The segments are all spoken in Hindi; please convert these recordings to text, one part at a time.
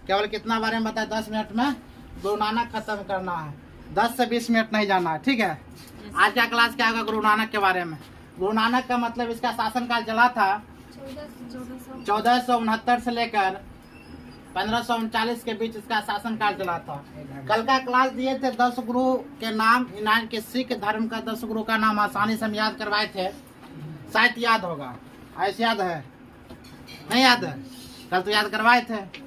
केवल कितना बारे में बताया, 10 मिनट में गुरु नानक खत्म करना है, 10 से 20 मिनट नहीं जाना है, ठीक है। आज का क्लास क्या होगा गुरु नानक के बारे में। गुरु नानक का मतलब इसका शासनकाल चला था 1469 से लेकर 1539 के बीच इसका शासनकाल चला था। कल का क्लास दिए थे 10 गुरु के नाम, ईरान के सिख धर्म का 10 गुरु का नाम आसानी से हम याद करवाए थे, शायद याद होगा। ऐसे याद है, नहीं याद है? कल तो याद करवाए थे।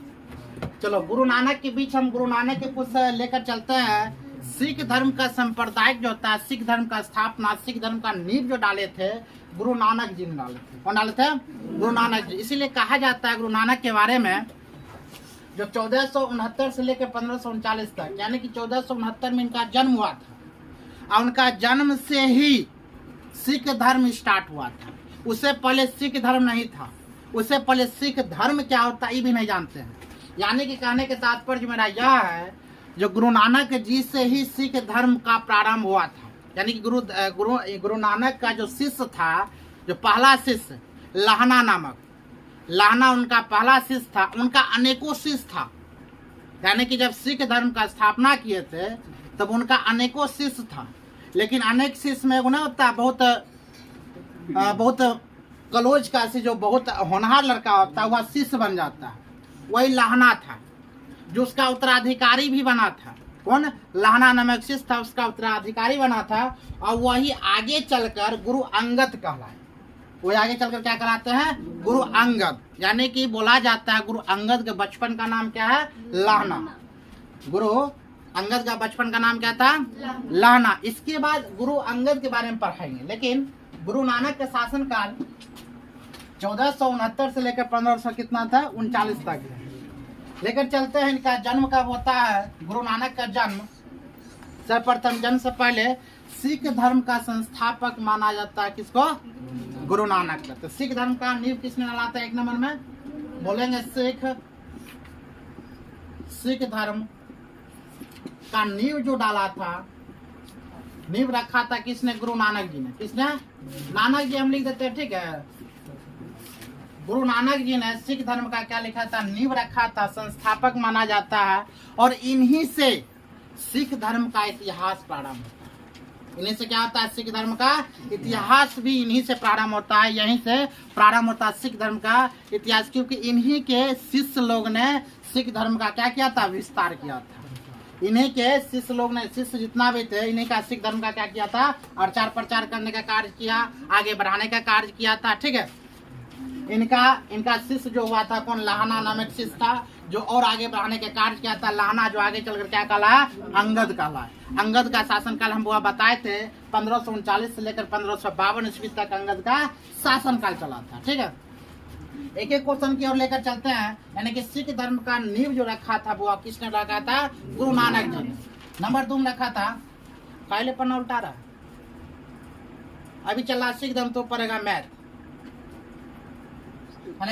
चलो गुरु नानक के बीच हम गुरु नानक के कुछ लेकर चलते हैं। सिख धर्म का संप्रदायिक जो होता है, सिख धर्म का स्थापना, सिख धर्म का नींव जो डाले थे गुरु नानक जी ने डाले थे। कौन डाले थे? गुरु नानक जी। इसीलिए कहा जाता है गुरु नानक के बारे में, जो 1469 से लेकर 1539 तक, यानी कि 1469 में इनका जन्म हुआ था और उनका जन्म से ही सिख धर्म स्टार्ट हुआ था। उससे पहले सिख धर्म नहीं था, उससे पहले सिख धर्म क्या होता है ये भी नहीं जानते हैं। यानी कि कहने के तात्पर्य मेरा यह है, जो गुरु नानक जी से ही सिख धर्म का प्रारंभ हुआ था। यानी कि गुरु नानक का जो शिष्य था, जो पहला शिष्य लाहना नामक, लाहना उनका पहला शिष्य था, उनका अनेकों शिष्य था। यानी कि जब सिख धर्म का स्थापना किए थे तब उनका अनेकों शिष्य था, लेकिन अनेक शिष्य में गुना होता है बहुत कलोज का, जो बहुत होनहार लड़का होता है वह शिष्य बन जाता है। वही लाहना था जो उसका उत्तराधिकारी भी बना था। कौन? लाहना नामक शिष्य था, उसका उत्तराधिकारी बना था और वही आगे चलकर गुरु अंगद कहलाए। वही आगे चलकर क्या कहलाते हैं? गुरु अंगद। यानी कि बोला जाता है गुरु अंगद के बचपन का नाम क्या है? लाहना। गुरु अंगद का बचपन का नाम क्या था? लाहना। इसके बाद गुरु अंगद के बारे में पढ़ाएंगे, लेकिन गुरु नानक का शासनकाल 1469 से लेकर 1500 कितना था? 39 तक है। लेकर चलते हैं इनका जन्म कब होता है। गुरु नानक का जन्म सर्वप्रथम जन्म से पहले सिख धर्म का संस्थापक माना जाता है। किसको? गुरु नानक का। तो सिख धर्म का नींव किसने डाला था? एक नंबर में बोलेंगे सिख धर्म का नींव जो डाला था, नींव रखा था किसने? गुरु नानक जी ने। किसने? नानक जी हम लिख देते हैं, ठीक है। गुरु नानक जी ने सिख धर्म का क्या लिखा था? नींव रखा था, संस्थापक माना जाता है और इन्हीं से सिख धर्म का इतिहास प्रारंभ होता है। इन्हीं से क्या होता है? सिख धर्म का इतिहास भी इन्हीं से प्रारंभ होता है। यहीं से प्रारंभ होता है सिख धर्म का इतिहास, क्योंकि इन्हीं के शिष्य लोग ने सिख धर्म का क्या किया था? विस्तार किया था। इन्हीं के शिष्य लोग ने, शिष्य जितना भी थे, इन्हीं का सिख धर्म का क्या किया था? प्रचार प्रचार करने का कार्य किया, आगे बढ़ाने का कार्य किया था, ठीक है। इनका शिष्य जो हुआ था कौन? लाहना नामक शिष्य था, जो और आगे बढ़ाने के कार्य किया था। लाहना जो आगे चलकर क्या कहला? अंगद कहला। अंगद का शासनकाल हम वो बताए थे 1539 से लेकर 1552 ईस्वी तक अंगद का शासनकाल चला था, ठीक है। एक एक क्वेश्चन की ओर लेकर चलते हैं। यानी कि सिख धर्म का नींव जो रखा था वो किसने रखा था? गुरु नानक जी ने। नंबर 2 में रखा था, पहले पन्ना उल्टा रहा, अभी चला सिख धर्म तो पड़ेगा मैथ।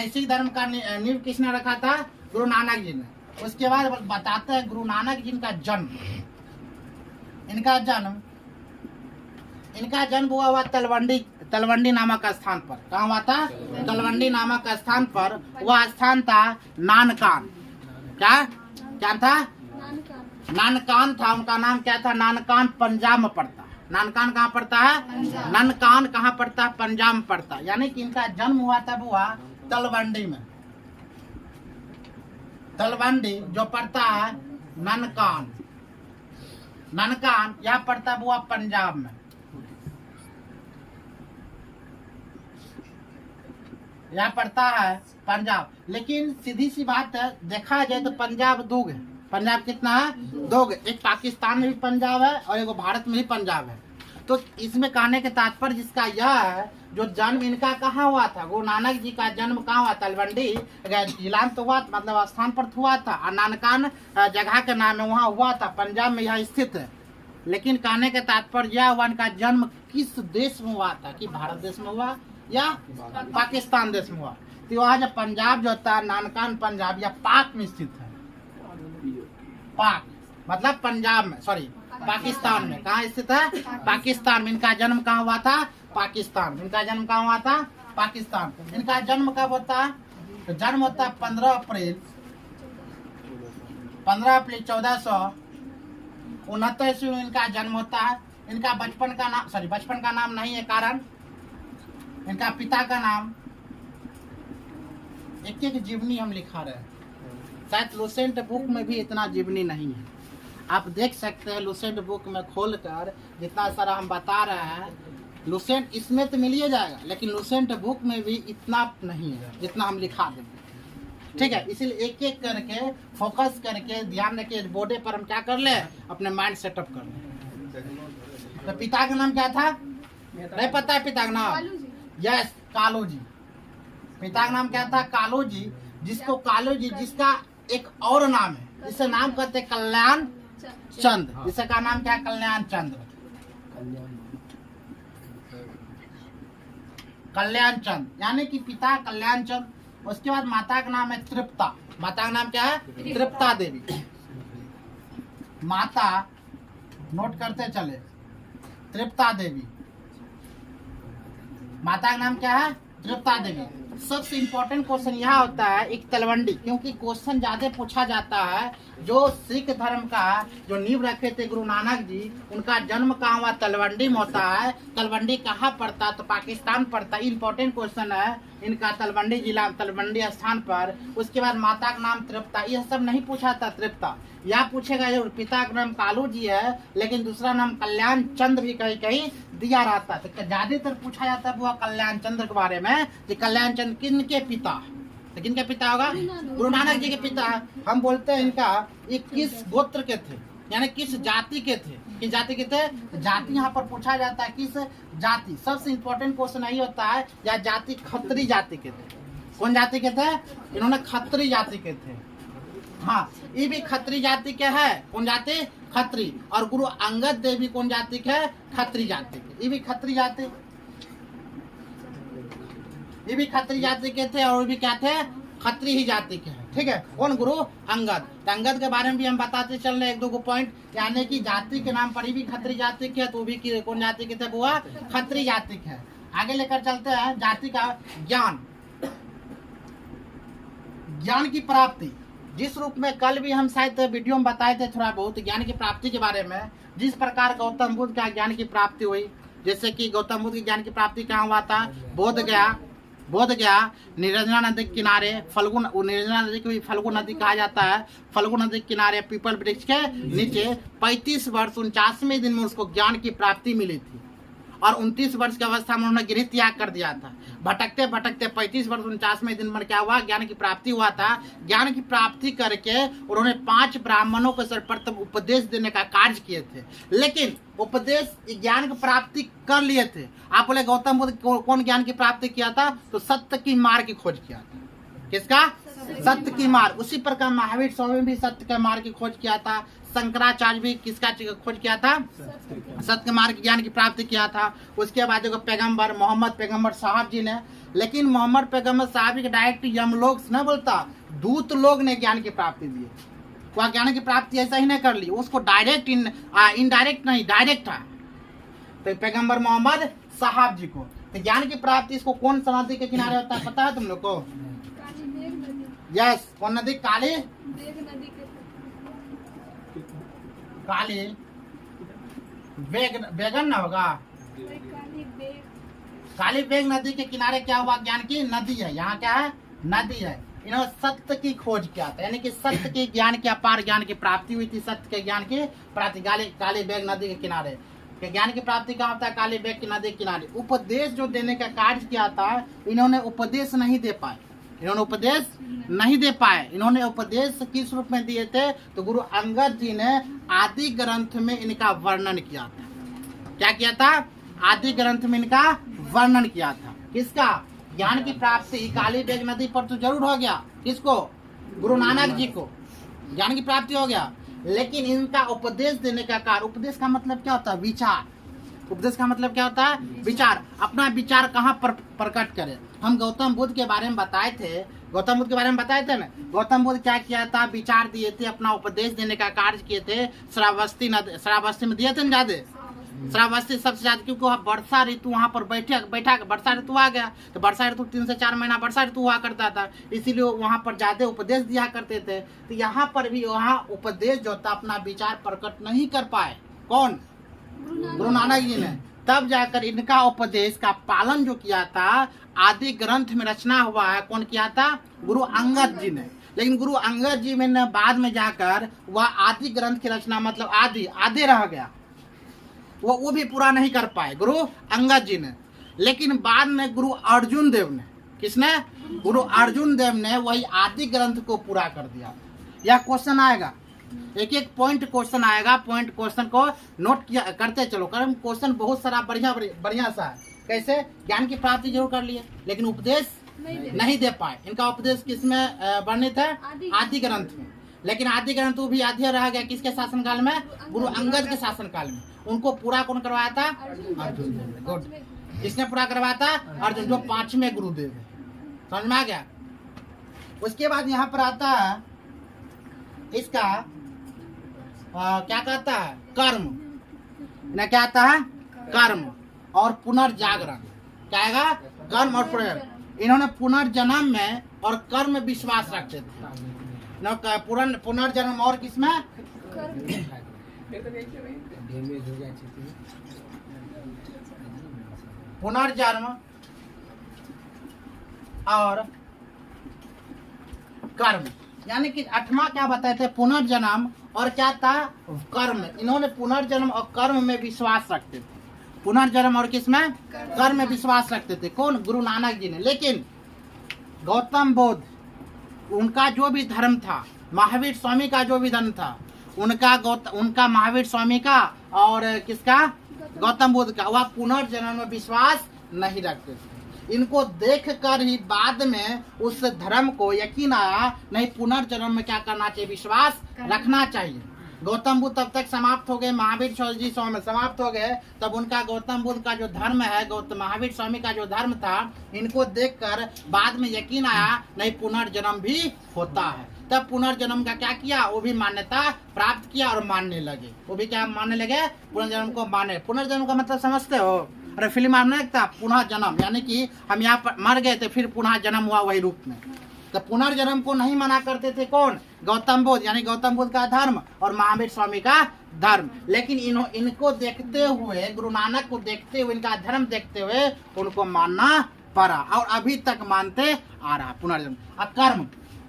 सिख धर्म का नींव किसने रखा था? गुरु नानक जी ने। उसके बाद बताते हैं गुरु नानक जी का जन्म। इनका जन्म हुआ तलवंडी नामक स्थान पर। कहाँ हुआ था? तलवंडी नामक स्थान पर। वह स्थान था नानकान। क्या था? नानकान था। उनका नाम क्या था? नानकान पंजाब में पड़ता है। नानकान कहाँ पड़ता है? नानकान कहाँ पड़ता है? पंजाब में पड़ता है। यानी कि इनका जन्म हुआ तब हुआ तलवंडी में। तलवंडी जो पड़ता है नानकान, यह पड़ता हुआ पंजाब में। यह पड़ता है पंजाब। लेकिन सीधी सी बात है, देखा जाए तो पंजाब दो है। पंजाब कितना है? 2। एक पाकिस्तान में भी पंजाब है और एक भारत में भी पंजाब है। तो इसमें कहने के तात्पर्य जिसका यह है, जो जन्म इनका कहाँ हुआ था? गुरु नानक जी का जन्म कहाँ हुआ? तलवंडी जिला में तो हुआ, मतलब स्थान पर हुआ था। और नानकान जगह के नाम है, वहाँ हुआ था, पंजाब में यह स्थित है। लेकिन कहने के तात्पर्य यह हुआ, इनका जन्म किस देश में हुआ था? कि भारत देश में हुआ या पाकिस्तान देश में हुआ? तो वहाँ जो पंजाब जो होता है, नानकान पंजाब या पाक में स्थित है। पाक मतलब पंजाब में, सॉरी पाकिस्तान में। कहाँ स्थित है? पाकिस्तान में। इनका जन्म कहाँ हुआ था? पाकिस्तान। इनका जन्म कहाँ हुआ था? पाकिस्तान। इनका जन्म कब होता है? तो जन्म होता है 15 अप्रैल 15 अप्रैल 1469 ईस्वी में इनका जन्म होता है। इनका बचपन का नाम नहीं है, कारण इनका पिता का नाम, एक एक जीवनी हम लिखा रहे हैं, शायद लुसेंट बुक में भी इतना जीवनी नहीं है। आप देख सकते हैं लुसेंट बुक में खोलकर जितना सारा हम बता रहे हैं, लुसेंट इसमें तो मिल ही जाएगा, लेकिन लुसेंट बुक में भी इतना नहीं है जितना हम लिखा देंगे। ठीक है, इसलिए एक एक करके फोकस करके ध्यान रखिए, बोर्डे पर हम क्या कर ले, अपने माइंड सेटअप कर ले। तो पिता का नाम क्या था, नहीं पता है पिता का नाम? यस, कालू जी। पिता का नाम क्या था, कालू जी, जिसको कालू जी, जिसका एक और नाम है, जिसका नाम कहते कल्याण चंद। जिसका नाम क्या है, कल्याण चंद्र। कल्याण चंद यानी कि पिता कल्याण चंद। उसके बाद माता का नाम है तृप्ता। माता का नाम क्या है, तृप्ता देवी। माता नोट करते चले, तृप्ता देवी। माता का नाम क्या है, तृप्ता देवी। सबसे इम्पोर्टेंट क्वेश्चन यहाँ होता है एक तलवंडी, क्योंकि क्वेश्चन ज्यादा पूछा जाता है। जो सिख धर्म का जो नींव रखे थे गुरु नानक जी, उनका जन्म कहाँ हुआ, तलवंडी में होता है। तलवंडी कहाँ पड़ता, तो पाकिस्तान पड़ता है। इम्पोर्टेंट क्वेश्चन है इनका, तलवंडी जिला, तलवंडी स्थान पर। उसके बाद माता का नाम तृप्ता, यह सब नहीं पूछा था तृप्ता। यहाँ पूछेगा जरूर, पिता का नाम कालू जी है, लेकिन दूसरा नाम कल्याण चंद्र भी कहीं कहीं दिया रहता है। तो ज्यादातर पूछा जाता है वो कल्याण चंद्र के बारे में, कि कल्याण चंद्र किनके पिता, तो किनके पिता होगा, गुरु नानक जी के पिता। हम बोलते हैं इनका ये किस गोत्र के थे, यानी किस जाति के थे, किस जाति के थे, जाति यहाँ पर पूछा जाता है, किस जाति। सबसे इम्पोर्टेंट क्वेश्चन यही होता है, या जाति खत्री जाति के थे। कौन जाति के थे, इन्होंने खत्री जाति के थे। हाँ, ये भी खत्री जाति के है। कौन जाति, खत्री। और गुरु अंगद देव भी कौन जाति के है, खत्री जाति के। ये भी खत्री जाति, ये भी खत्री जाति के थे, और भी क्या थे, खत्री ही जाति के हैं। ठीक है, कौन, गुरु अंगद। तो अंगद के बारे में भी हम बताते चल रहे एक दो पॉइंट, यानी कि जाति के नाम पर ही भी खत्री जाति के है, तो भी कौन जाति के थे, बुआ खत्री जाति के है। आगे लेकर चलते हैं जाति का ज्ञान, ज्ञान की प्राप्ति। जिस रूप में कल भी हम शायद वीडियो में बताए थे थोड़ा बहुत ज्ञान की प्राप्ति के बारे में, जिस प्रकार गौतम बुद्ध का ज्ञान की प्राप्ति हुई। जैसे कि गौतम बुद्ध की ज्ञान की प्राप्ति कहाँ हुआ था, बोध गया निर्जना नदी के किनारे, फल्गु, निर्जना नदी को भी फल्गु नदी कहा जाता है। फल्गु नदी के किनारे पीपल वृक्ष के नीचे 35 वर्ष 49वें दिन में उसको ज्ञान की प्राप्ति मिली थी, और 29 वर्ष की अवस्था में उन्होंने गृह त्याग कर दिया था। भटकते भटकते 35 वर्ष 49वें दिन में क्या हुआ, ज्ञान की प्राप्ति हुआ था। ज्ञान की प्राप्ति करके उन्होंने 5 ब्राह्मणों को सर्वप्रथम उपदेश देने का कार्य किए थे। लेकिन उपदेश ज्ञान की प्राप्ति कर लिए थे। आप बोले गौतम बुद्ध कौन ज्ञान की प्राप्ति किया था, तो सत्य की मार्ग की खोज किया था। किसका, सत्य की मार्ग। उसी प्रकार महावीर स्वामी भी सत्य के मार्ग की खोज किया था। शंकराचार्य भी किसका खोज किया था, सत्य मार्ग ज्ञान की प्राप्ति किया था। उसके बाद जो पैगंबर मोहम्मद पैगंबर साहब जी ने, लेकिन मोहम्मद पैगंबर साहब के डायरेक्ट यमलोक न बोलता, दूत लोग ने ज्ञान की प्राप्ति दी। वह ज्ञान की प्राप्ति ऐसा ही नहीं कर ली, उसको डायरेक्ट इनडायरेक्ट नहीं, डायरेक्ट था। तो पैगंबर मोहम्मद साहब जी को तो ज्ञान की प्राप्ति इसको कौन सा नदी के किनारे होता है, पता है तुम लोग को? यस, कौन नदी, काली काली बेगन ना होगा, काली बेग नदी के किनारे क्या हुआ, ज्ञान की नदी है। यहाँ क्या है, नदी है। इन्होंने सत्य की खोज किया था, यानी कि सत्य के ज्ञान की अपार ज्ञान की प्राप्ति हुई थी। सत्य के ज्ञान की प्राप्ति काली बेग नदी के किनारे। ज्ञान की प्राप्ति कहाँ होता है, काली बेग की नदी के किनारे। उपदेश जो देने का कार्य किया था, इन्होंने उपदेश नहीं दे पाए। इन्होंने उपदेश किस रूप में दिए थे, तो गुरु अंगद जी ने आदि ग्रंथ में इनका वर्णन किया था। क्या किया था, आदि ग्रंथ में इनका वर्णन किया था। किसका, ज्ञान की प्राप्ति काली बेग नदी पर तो जरूर हो गया। किसको, गुरु नानक जी को ज्ञान की प्राप्ति हो गया, लेकिन इनका उपदेश देने का कार्य। उपदेश का मतलब क्या होता है, विचार। उपदेश का मतलब क्या होता है, विचार। अपना विचार कहाँ पर प्रकट करे। हम गौतम बुद्ध के बारे में बताए थे, गौतम बुद्ध के बारे में बताए थे ना। गौतम बुद्ध क्या किया था, विचार दिए थे, अपना उपदेश देने का कार्य किए थे। श्रावस्ती में दिए थे ना ज्यादा, श्रावस्ती सबसे ज्यादा, क्योंकि वहाँ वर्षा ऋतु वहाँ पर बैठा वर्षा ऋतु आ गया, तो वर्षा ऋतु 3 से 4 महीना वर्षा ऋतु हुआ करता था, इसीलिए वहाँ पर ज्यादा उपदेश दिया करते थे। तो यहाँ पर भी वहाँ उपदेश जो था अपना विचार प्रकट नहीं कर पाए। कौन? गुरु नानक जी ने। तब जाकर इनका उपदेश का पालन जो किया था आदि ग्रंथ में रचना हुआ है। कौन किया था? गुरु अंगद जी ने। लेकिन गुरु अंगद जी में बाद में जाकर वह आदि ग्रंथ की रचना, मतलब आधे रह गया, वो भी पूरा नहीं कर पाए गुरु अंगद जी ने। लेकिन बाद में गुरु अर्जुन देव ने, किसने? गुरु अर्जुन देव ने वही आदि ग्रंथ को पूरा कर दिया। यह क्वेश्चन आएगा, एक एक पॉइंट क्वेश्चन आएगा, पॉइंट क्वेश्चन को नोट किया करते चलो, कारण क्वेश्चन बहुत सारा बढ़िया सा है। कैसे? ज्ञान की प्राप्ति जरूर कर लिए लेकिन उपदेश नहीं दे पाए। इनका उपदेश किसमें वर्णित है? आदि ग्रंथ में। लेकिन आदि ग्रंथ वो भी आधे रह गया, किसके शासनकाल में? गुरु अंगद के शासनकाल में। उनको पूरा कौन करवाया था? अर्जुन। गुड। किसने पूरा करवाया था? अर्जुन, जो 5वें गुरुदेव है। समझ में आ गया? उसके बाद यहाँ पर आता है इसका क्या कहता है? कर्म। ना क्या आता है? कर्म और पुनर्जागरण। क्या आएगा? कर्म और पुनर्जागरण। इन्होंने पुनर्जन्म में और कर्म में विश्वास रखते थे। पुनर्जन्म और किसमें? पुनर्जन्म और कर्म, यानी कि 8वां क्या बताए थे? पुनर्जन्म और क्या था? कर्म। इन्होंने पुनर्जन्म और कर्म में विश्वास रखते थे। पुनर्जन्म और किसमें? कर्म में विश्वास रखते थे। कौन? गुरु नानक जी ने। लेकिन गौतम बुद्ध, उनका जो भी धर्म था, महावीर स्वामी का जो भी धर्म था, उनका महावीर स्वामी का और किसका? गौतम बुद्ध का, वह पुनर्जन्म में विश्वास नहीं रखते थे। इनको देखकर ही बाद में उस धर्म को यकीन आया, नहीं पुनर्जन्म में क्या करना चाहिए? विश्वास रखना चाहिए। गौतम बुद्ध तब तक समाप्त हो गए, महावीर जी स्वामी समाप्त हो गए, तब उनका गौतम बुद्ध का जो धर्म है, महावीर स्वामी का जो धर्म था, इनको देखकर बाद में यकीन आया, नहीं पुनर्जन्म भी होता है। तब पुनर्जन्म का क्या किया? वो भी मान्यता प्राप्त किया और मानने लगे। वो भी क्या मानने लगे? पुनर्जन्म को माने। पुनर्जन्म का मतलब समझते हो? अरे फिल्म आपने देखता, पुनः जन्म, यानी कि हम यहाँ पर मर गए थे, फिर पुनः जन्म हुआ वही रूप में। तो पुनर्जन्म को नहीं मना करते थे कौन? गौतम बुद्ध, यानी गौतम बुद्ध का धर्म और महावीर स्वामी का धर्म। लेकिन इनको देखते हुए, गुरु नानक को देखते हुए, इनका धर्म देखते हुए उनको मानना पड़ा और अभी तक मानते आ रहा पुनर्जन्म। अब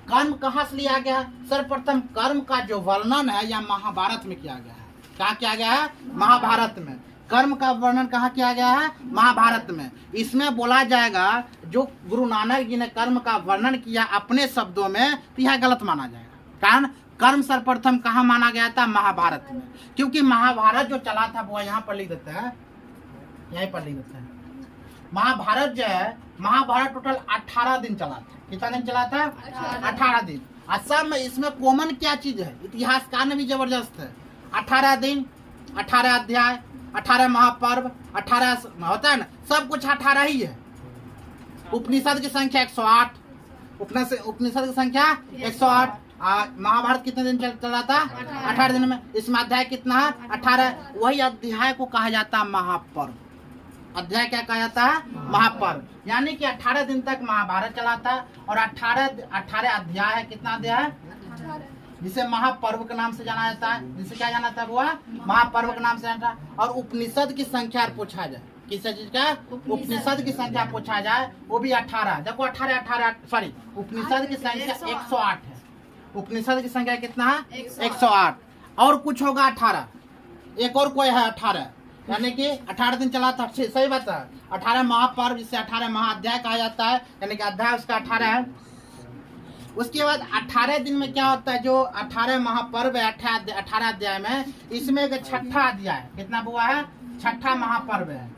कर्म कहाँ से लिया गया? सर्वप्रथम कर्म का जो वर्णन है यह महाभारत में किया गया है। क्या किया गया है? महाभारत में। कर्म का वर्णन कहाँ किया गया है? महाभारत में। इसमें बोला जाएगा जो गुरु नानक जी ने कर्म का वर्णन किया अपने शब्दों में, तो यह गलत माना जाएगा। कारण कर्म सर्वप्रथम कहाँ माना गया था? महाभारत में। क्योंकि महाभारत जो चला था वो यहाँ पर लिख देते हैं, यहीं पर लिख देते हैं। महाभारत जो है, महाभारत टोटल 18 दिन चला था। कितना दिन चला था? 18 दिन। असम में इसमें कॉमन क्या चीज है? इतिहासकार ने भी जबरदस्त है। 18 दिन, 18 अध्याय, 18 महापर्व, 18 होता है ना, सब कुछ 18 ही है। उपनिषद की संख्या 108, उपनिषद की संख्या 108। महाभारत कितने दिन चला था? 18 दिन में। इसमें अध्याय कितना है? 18। वही अध्याय को कहा जाता है महापर्व। अध्याय क्या कहा जाता है? महापर्व। यानी कि 18 दिन तक महाभारत चला था और 18 अध्याय है। कितना अध्याय है? जिसे महापर्व के नाम से जाना जाता है। जिसे क्या जाना था? वो महापर्व के नाम से जाना था। और उपनिषद की संख्या पूछा जाए, किस चीज का? उपनिषद की संख्या पूछा जाए, वो भी 18। देखो 18 सॉरी, उपनिषद की संख्या 108 है। उपनिषद की संख्या कितना है? 108। और कुछ होगा 18, एक और कोई है 18, यानी कि 18 दिन चला था। सही बात है। 18 महापर्व, जिसे 18 महाअध्याय कहा जाता है, यानी कि अध्याय उसका 18 है। उसके बाद 18 दिन में क्या होता है? जो 18 महापर्व है 18 अध्याय में, इसमें एक 6ठा अध्याय, कितना हुआ है? 6ठा महापर्व है।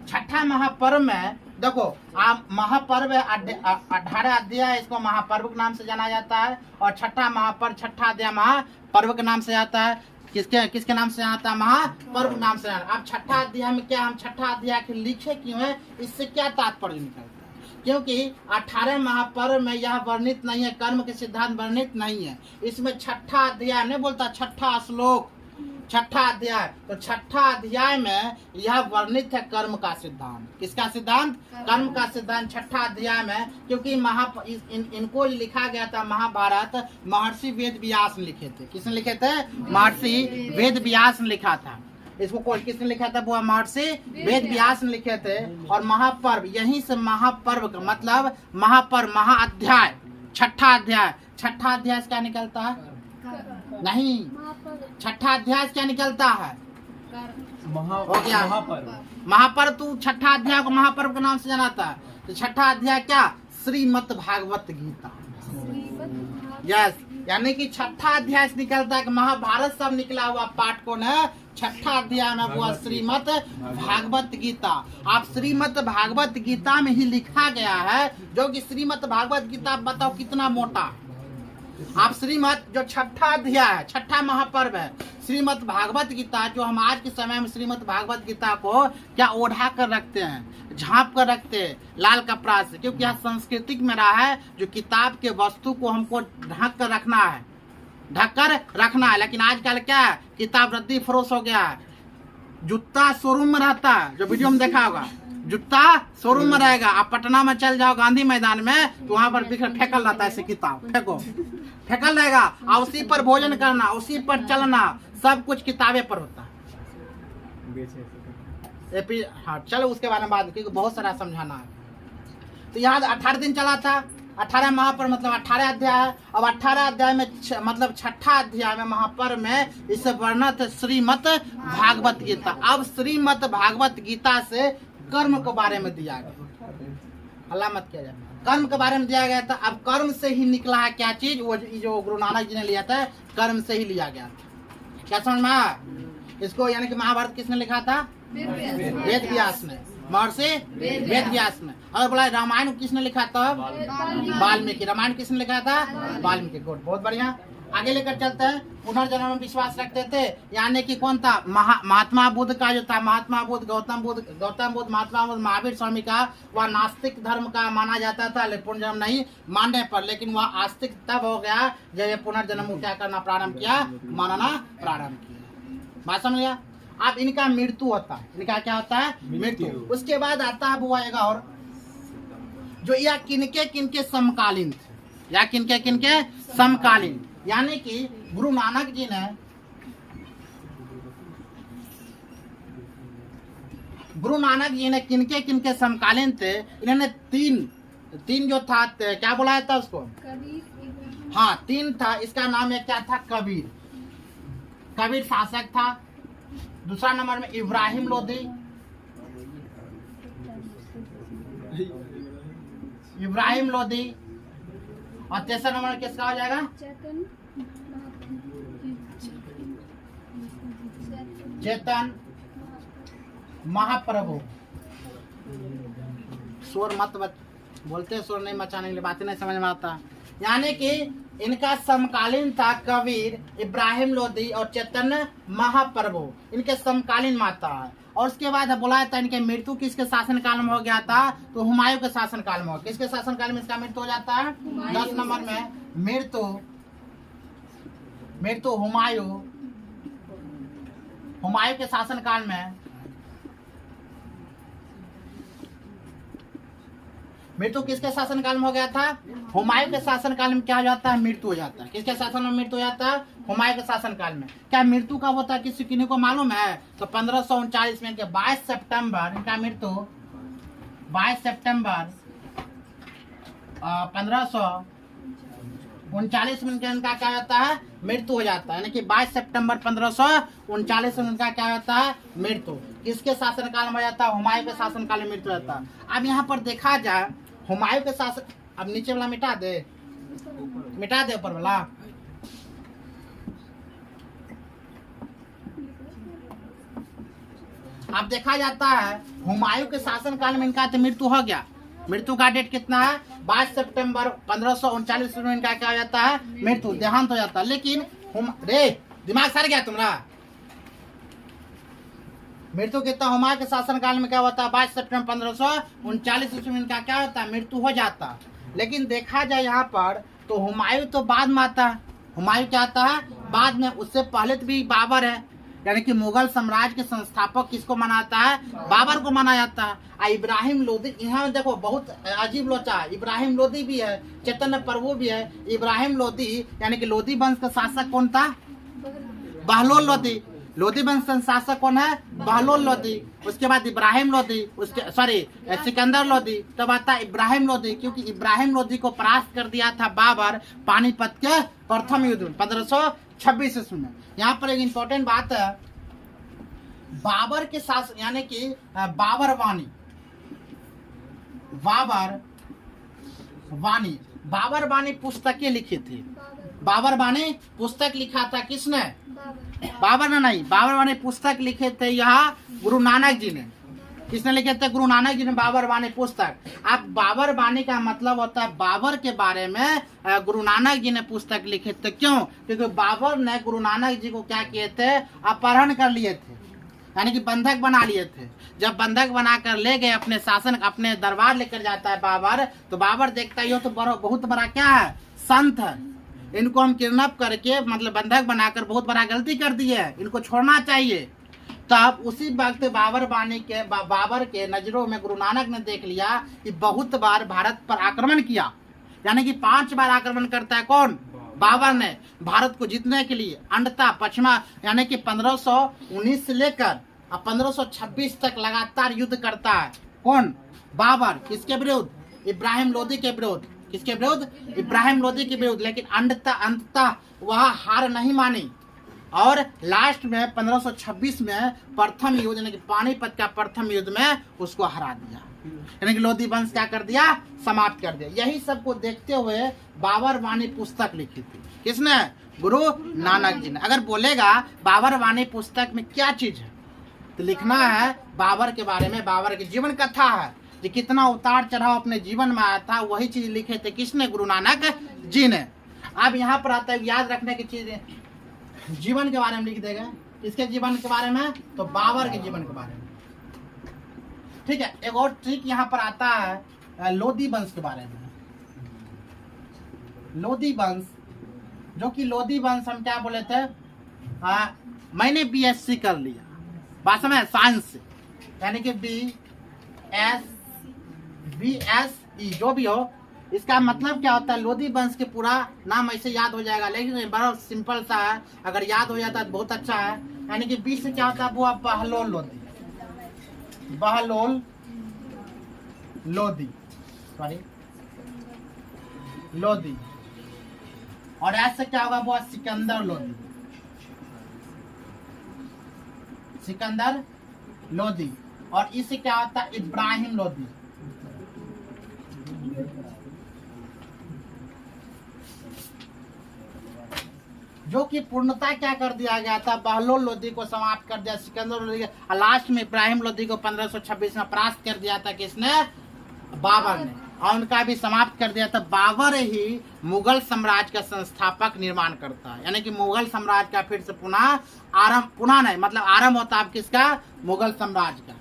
6ठा महापर्व में देखो, आप महापर्व है 18 अध्याय, इसको महापर्व के नाम से जाना जाता है। और 6ठा महापर्व, 6ठा अध्याय महापर्व के नाम से जाता है। किसके नाम से आता है? महापर्व नाम से। अब 6ठा अध्याय में क्या, हम 6ठा अध्याय के लिखे क्यों है? इससे क्या तात्पर्य निकलता है? क्योंकि 18 महापर्व में यह वर्णित नहीं है, कर्म के सिद्धांत वर्णित नहीं है। इसमें 6ठा अध्याय नहीं बोलता, 6ठा श्लोक छठा अध्याय। तो छठा अध्याय में यह वर्णित है कर्म का सिद्धांत। किसका सिद्धांत? कर्म का सिद्धांत छठा अध्याय में। क्योंकि इनको लिखा गया था महाभारत महर्षि वेद व्यास ने लिखे थे। किसने लिखे थे? महर्षि वेद व्यास ने लिखा था। इसको किसने लिखा था? वो महर्षि वेद व्यास ने लिखे थे। और महापर्व, यहीं से महापर्व का मतलब महापर्व, महाअध्याय, छठा अध्याय। छठा अध्याय क्या निकलता है? नहीं, छठा अध्याय क्या निकलता है? हो गया महापर्व। तू छठा अध्याय को महापर्व के नाम से जानाता है। तो छठा अध्याय क्या? श्रीमद् भागवत गीता। यस, यानी कि छठा अध्याय से निकलता है कि महाभारत सब निकला हुआ पाठ को न छठा अध्याय में हुआ श्रीमद् भागवत गीता। आप श्रीमद् भागवत गीता में ही लिखा गया है, जो कि श्रीमद् भागवत गीता बताओ कितना मोटा। आप श्रीमद् जो छठा अध्याय है, छठा महापर्व है श्रीमद् भागवत गीता, जो हम आज के समय में श्रीमद् भागवत गीता को क्या ओढ़ा कर रखते हैं, झाँप कर रखते हैं लाल कपड़ा से, क्योंकि यह सांस्कृतिक में रहा है जो किताब के वस्तु को हमको ढक कर रखना है, ढककर रखना है। लेकिन आजकल क्या है, किताब रद्दी फरोश हो गया है। जूता शोरूम में रहता है, जो वीडियो में देखा होगा, जूता शोरूम में रहेगा। आप पटना में चल जाओ गांधी मैदान में, तो वहां पर फेंकल रहता है ऐसे किताब, फेंको फेंकल रहेगा। और उसी पर भोजन करना, उसी पर चलना, सब कुछ किताबें पर होता है। हाँ चलो उसके बारे में बात, क्योंकि बहुत सारा समझाना है। तो यहाँ 18 दिन चला था। 18 महापर्व मतलब 18 अध्याय है। अब 18 अध्याय में मतलब छठा अध्याय में महापर्व में इसे वर्णित श्रीमद् भागवत गीता। अब श्रीमद् भागवत गीता से कर्म के बारे में दिया गया, अल्लाह मत किया जाए, कर्म के बारे में दिया गया था। अब कर्म से ही निकला है क्या चीज? वो जो गुरु नानक जी ने लिया था, कर्म से ही लिया गया था। क्या समझ में आया? इसको यानी कि महाभारत किसने लिखा था? वेद व्यास ने, महर्षि वेद व्यास ने। और बोला रामायण किसने लिखा था? वाल्मीकि। रामायण किसने लिखा था? वाल्मीकि। गुड, बहुत बढ़िया। आगे लेकर चलते हैं। पुनर्जन्म में विश्वास रखते थे, यानी कि कौन था? महात्मा बुद्ध का जो था, महात्मा बुद्ध, गौतम बुद्ध, महात्मा बुद्ध, महावीर स्वामी का, वह नास्तिक धर्म का माना जाता था पुनर्जन्म नहीं मानने पर। लेकिन वह आस्तिक तब हो गया जब ये पुनर्जन्म को क्या करना प्रारंभ किया? मानना प्रारंभ किया। बात समझ गया? अब इनका मृत्यु होता है। इनका क्या होता है? मृत्यु। उसके बाद आता है वो आएगा और जो या किनके किनके समकालीन थे, या किनके किनके समकालीन, यानी कि गुरु नानक जी ने किनके किनके समकालीन थे। इन्होंने तीन जो था, क्या बुलाया था उसको? हाँ, 3 था। इसका नाम एक क्या था? कबीर शासक था। दूसरा नंबर में इब्राहिम लोधी, और तीसरा नंबर किसका हो जाएगा? चेतन महाप्रभु। शोर मत बोलते, शोर नहीं मचाने के लिए, बातें नहीं समझ में आता। यानी कि इनका समकालीन था कबीर, इब्राहिम लोधी और चैतन्य महाप्रभु, इनके समकालीन माता है। और उसके बाद बोला था इनके मृत्यु किसके शासन काल में हो गया था? तो हुमायूं के शासन काल में हो। किसके शासन काल में इसका मृत्यु हो जाता है? 10 नंबर में मृत्यु हुमायूं के शासन काल में। मृत्यु किसके शासन काल में हो गया था? हुमायूं के शासन काल में क्या हो जाता है? मृत्यु हो जाता है। किसके शासन में मृत्यु हो जाता है? हुमायूं के शासन काल में। क्या मृत्यु कब होता है? किसी किन्हीं को मालूम है? तो 1539 में 22 सितंबर इनका मृत्यु, 22 सितंबर 1539 में इनका क्या होता है? मृत्यु हो जाता है। यानी कि 22 सितंबर 1539 में इनका क्या होता है? मृत्यु। किसके शासन काल में हो जाता है? हुमायूं के शासन काल में मृत्यु हो जाता है। अब यहाँ पर देखा जाए हुमायूं के शासन, अब नीचे वाला मिटा दे ऊपर वाला। अब देखा जाता है हुमायूं के शासन काल में इनका तो मृत्यु हो गया। मृत्यु का डेट कितना है? 22 सितंबर 1539 में इनका क्या हो जाता है? मृत्यु, देहांत हो जाता है। लेकिन दिमाग सड़ गया तुम्हारा? मृत्यु कितना? हुमायूं के शासन काल में क्या होता है? 22 सितंबर 1539 में इनका क्या होता है? मृत्यु हो जाता है। लेकिन देखा जाए यहाँ पर तो हुमायूं तो बाद में आता है। हुमायूं क्या आता है? बाद में। उससे पहले तो भी बाबर है, यानी कि मुगल साम्राज्य के संस्थापक किसको माना जाता है? बाबर को माना जाता है। इब्राहिम लोदी, यहाँ देखो बहुत अजीब लोचा है, इब्राहिम लोदी भी है, चैतन्य प्रभु भी है। इब्राहिम लोदी यानी कि लोदी वंश का शासक कौन था? बहलोल लोदी। लोदी वंश का शासक कौन है? बहलोल लोदी। उसके बाद इब्राहिम लोदी, उसके सिकंदर लोदी, तब आता है इब्राहिम लोदी, क्योंकि इब्राहिम लोदी को परास्त कर दिया था बाबर पानीपत के प्रथम युद्ध में 1526 ईस्वी में। यहाँ पर एक इंपॉर्टेंट बात है, बाबर के शासन यानी कि बाबर वाणी पुस्तकें लिखी थी। बाबर वाणी पुस्तक लिखा था किसने? बाबर ने नहीं, बाबर वाणी पुस्तक लिखे थे यहाँ गुरु नानक जी ने। किसने लिखे थे? गुरु नानक जी ने बाबर वाणी पुस्तक। अब बाबर वाणी का मतलब होता है बाबर के बारे में गुरु नानक जी ने पुस्तक लिखे थे। क्यों? क्योंकि बाबर ने गुरु नानक जी को क्या किए थे? अपहरण कर लिए थे, यानी कि बंधक बना लिए थे। जब बंधक बनाकर ले गए अपने शासन, अपने दरबार लेकर जाता है बाबर, तो बाबर देखता है ये तो बहुत बड़ा क्या है? संत है, इनको हम किडनैप करके मतलब बंधक बनाकर बहुत बड़ा गलती कर दी है, इनको छोड़ना चाहिए। तब उसी वक्त बाबर के नजरों में गुरु नानक ने देख लिया कि बहुत बार भारत पर आक्रमण किया, यानी कि 5 बार आक्रमण करता है कौन? बाबर ने, भारत को जीतने के लिए। अंततः पश्चिमा यानी कि 1519 से लेकर 1526 तक लगातार युद्ध करता है कौन? बाबर। किसके विरुद्ध? इब्राहिम लोदी के विरुद्ध। किसके विरुद्ध? इब्राहिम लोदी के विरुद्ध। लेकिन अंततः वह हार नहीं मानी और लास्ट में 1526 में प्रथम युद्ध यानी कि पानीपत का प्रथम युद्ध में उसको हरा दिया, यानी कि लोदी वंश क्या कर दिया? समाप्त कर दिया। यही सबको देखते हुए बाबर वाणी पुस्तक लिखी थी। किसने? गुरु नानक जी ने। अगर बोलेगा बाबर वाणी पुस्तक में क्या चीज है, तो लिखना है बाबर के बारे में, बाबर की जीवन कथा है कि कितना उतार चढ़ाव अपने जीवन में आया था, वही चीज लिखे थे किसने? गुरु नानक जी ने। अब यहाँ पर आता है याद रखने की चीज, जीवन के बारे में लिख देगा। किसके जीवन के बारे में? तो बाबर के जीवन के बारे में। ठीक है, एक और ट्रिक यहाँ पर आता है लोदी वंश के बारे में। लोदी वंश, जो कि लोदी वंश हम क्या बोले थे? मैंने BSc कर लिया, भाषा में साइंस से, यानी कि BSc जो भी हो, इसका मतलब क्या होता है? लोदी वंश के पूरा नाम ऐसे याद हो जाएगा, लेकिन बड़ा सिंपल सा है, अगर याद हो जाता है तो बहुत अच्छा है। यानी कि बी से क्या होता है? वो बहलोल लोदी, बहलोल लोदी, सॉरी लोदी। और ऐसे क्या होगा? वो सिकंदर लोदी, सिकंदर लोदी। और इससे क्या होता है? इब्राहिम लोदी। जो कि पूर्णता क्या कर दिया गया था? बहलोल लोदी को समाप्त कर दिया, सिकंदर लोदी, लास्ट में इब्राहिम लोदी को 1526 में परास्त कर दिया था किसने? बाबर ने, और उनका भी समाप्त कर दिया था। बाबर ही मुगल साम्राज्य का संस्थापक निर्माण करता है, यानी कि मुगल साम्राज्य का फिर से पुनः नहीं मतलब आरंभ होता है किसका? मुगल साम्राज्य का।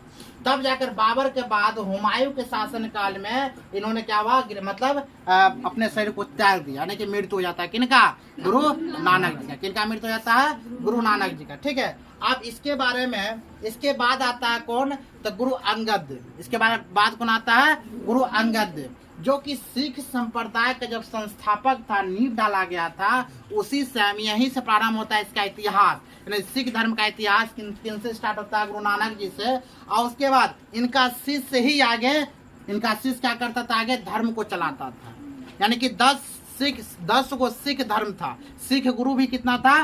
तब जाकर बाबर के बाद हुमायूं के शासन काल में इन्होंने क्या हुआ? मतलब अपने शरीर को त्याग दिया, यानी कि मृत्यु हो जाता है किनका? गुरु नानक जी का। किनका मृत्यु हो जाता है? गुरु नानक जी का। ठीक है, अब इसके बारे में इसके बाद आता है कौन? तो गुरु अंगद। इसके बाद कौन आता है? गुरु अंगद, जो कि सिख संप्रदाय का जब संस्थापक था, नींव डाला गया था, उसी से यहीं से प्रारंभ होता है इसका इतिहास। सिख धर्म का इतिहास किन से स्टार्ट होता है? गुरु नानक जी से। और उसके बाद इनका शिष्य ही आगे, इनका शिष्य क्या करता था? आगे धर्म को चलाता था, यानी कि 10 को सिख धर्म था। सिख गुरु भी कितना था?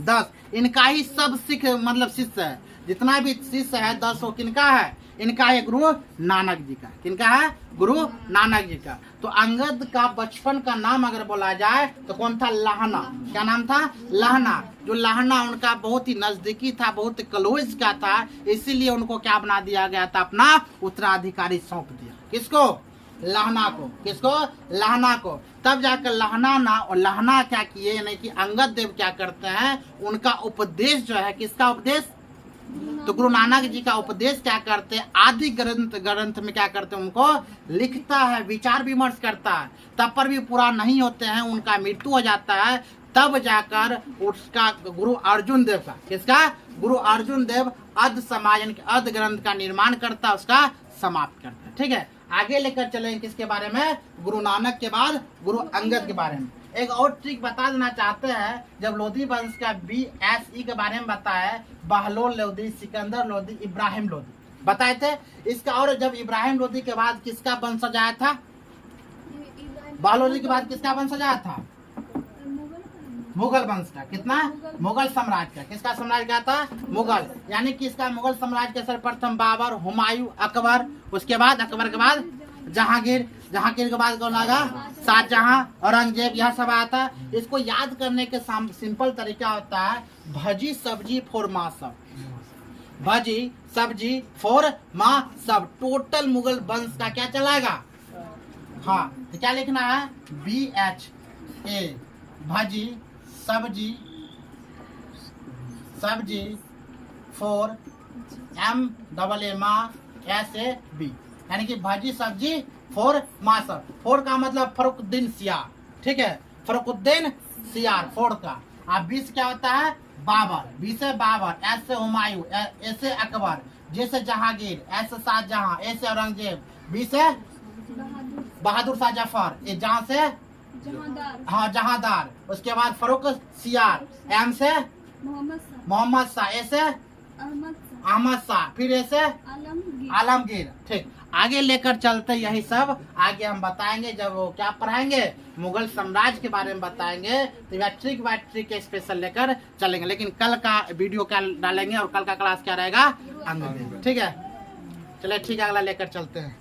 10। इनका ही सब सिख मतलब शिष्य है, जितना भी शिष्य है 10 किनका है? इनका है गुरु नानक जी का। किनका है? गुरु नानक जी का। तो अंगद का बचपन का नाम अगर बोला जाए तो कौन था? लहना। क्या नाम था? लहना। जो लहना उनका बहुत ही नजदीकी था, बहुत ही क्लोज का था, इसीलिए उनको क्या बना दिया गया था? अपना उत्तराधिकारी सौंप दिया। किसको? लहना को। किसको? लहना को। तब जाकर लहना क्या किए, यानी कि अंगद देव क्या करते हैं? उनका उपदेश जो है, किसका उपदेश? तो गुरु नानक जी का उपदेश क्या करते हैं? आदि ग्रंथ में क्या करते हैं? उनको लिखता है, विचार विमर्श करता है, तब पर भी पूरा नहीं होते हैं, उनका मृत्यु हो जाता है। तब जाकर उसका गुरु अर्जुन देव का, किसका, गुरु अर्जुन देव अध समाज यानी कि अध ग्रंथ का निर्माण करता, उसका समाप्त करता। ठीक है, आगे लेकर चलेंगे किसके बारे में, गुरु नानक के बाद गुरु अंगद के बारे में। एक और ट्रिक बता देना चाहते हैं, जब लोधी वंश का BSE के बारे में बताया, बहलोल लोधी, सिकंदर लोधी, इब्राहिम लोधी बताए थे इसका। और जब इब्राहिम लोधी के बाद किसका वंशज आया था, बहलोल लोधी के बाद किसका वंशज आया था, मुगल वंश का। कितना, मुगल साम्राज्य का। किसका साम्राज्य का था, मुगल, यानी कि इसका मुगल साम्राज्य के सर्वप्रथम बाबर, हुमायूं, अकबर, उसके बाद अकबर के बाद जहांगीर, जहांगीर के बाद कौन आएगा, शाहजहां, औरंगजेब, यह सब आया था। इसको याद करने के सिंपल तरीका होता है, भजी सब्जी फोर माँ सब, भजी सब्जी फोर माँ सब, टोटल मुगल वंश का क्या चलाएगा। हाँ, तो क्या लिखना है, BHA, भजी सब्जी, सब्जी फोर MAA SAB, यानी कि भजी सब्जी फोर मासब। फोर का मतलब फरुखुद्दीन सियार। ठीक है, फरुखुद्दीन सियार फोर का। अब 20 क्या होता है, बाबर, 20 से बाबर, S से हुमायूं, A से अकबर, J से जहांगीर, S से शाहजहां, A से औरंगजेब, B से बहादुर शाह जफर, जहां से हाँ जहांदार, उसके बाद फरुख सियार, M से मोहम्मद शाह, A से अहमद शाह, फिर ऐसे आलमगीर। ठीक, आगे लेकर चलते यही सब आगे हम बताएंगे, जब वो क्या पढ़ाएंगे, मुगल साम्राज्य के बारे में बताएंगे, तो यह ट्रिक बाय ट्रिक स्पेशल लेकर चलेंगे। लेकिन कल का वीडियो क्या डालेंगे और कल का क्लास क्या रहेगा, अंग्रेजी। ठीक है, चलिए ठीक है, अगला लेकर चलते हैं।